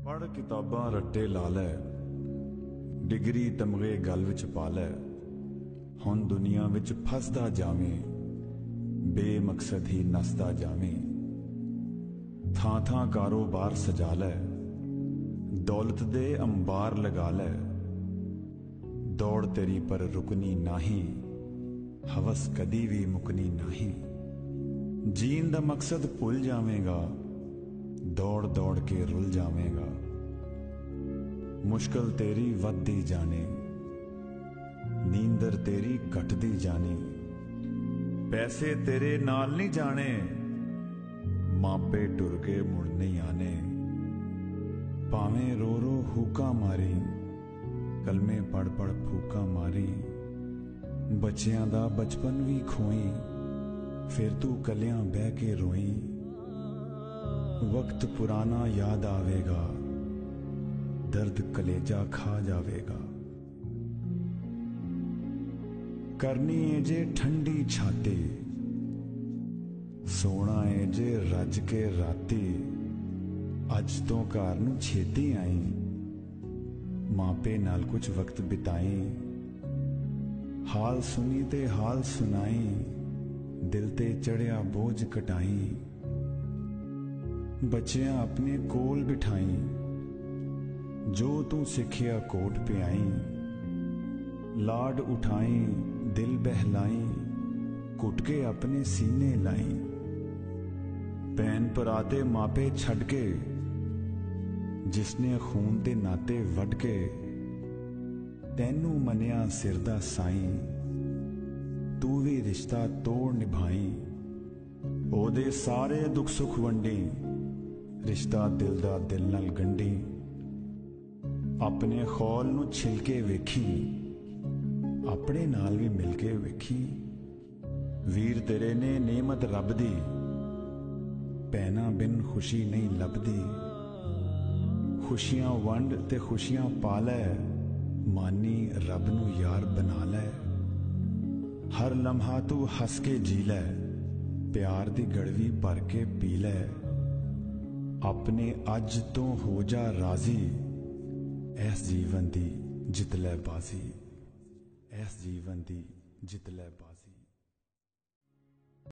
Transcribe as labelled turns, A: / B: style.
A: पढ़ किताबां रट्टे ला लै, डिग्री तमगे गल विच पा लै। हुण दुनिया विच फसदा जावें, बेमकसद ही नसदा जावें। थां थां कारोबार सजा लै, दौलत दे अंबार लगा लै। दौड़ तेरी पर रुकनी नाही, हवस कदी भी मुकनी नाही। जीन दा मकसद भुल जावेगा, दौड़ दौड़ के रुल जावेगा। मुश्किल तेरी वधदी जाने, नींदर तेरी घटदी जानी। पैसे तेरे नाल नहीं जाने, मापे टुर के मुड़ नहीं आने। भावें रो रो हुक्का मारी, कलमे पढ़ पढ़ फूका मारी। बच्चियां दा बचपन भी खोई, फिर तू कलियां बह के रोई। वक्त पुराना याद आवेगा, दर्द कलेजा खा जावेगा। करनी है जे ठंडी छाती, सोना है जे रज के राती। अज तो घर नूं छेती आई, मापे नाल कुछ वक्त बिताई। हाल सुनी ते हाल सुनाई, दिल ते चढ़िया बोझ कटाई। बच्चियां अपने कोल बिठाई, जो तू सिखिया कोट पे आई। लाड उठाई दिल बहलाई, कुट के अपने सीने लाई। भैन भराते मापे छड़ के, जिसने खून दे नाते वड के। तैनू मनिया सिर दा साई, तू भी रिश्ता तोड़ निभाई। ओदे सारे दुख सुख वंडी, रिश्ता दिल दा दिल नाल गंढी। अपने खौल नू छिलके वेखी, अपने नाल भी मिलके वेखी। वीर तेरे ने नेमत रब दी, पैना बिन खुशी नहीं लभदी। खुशियां वंड ते खुशियां पालै, मानी रब नू यार बना लै। हर लम्हा तू हस के जी लै, प्यार दी गड़वी भर के पी लै। अपने अज तो हो जा राजी, इस जीवन दी जित लै बाजी। इस जीवन दी जित लै बाजी।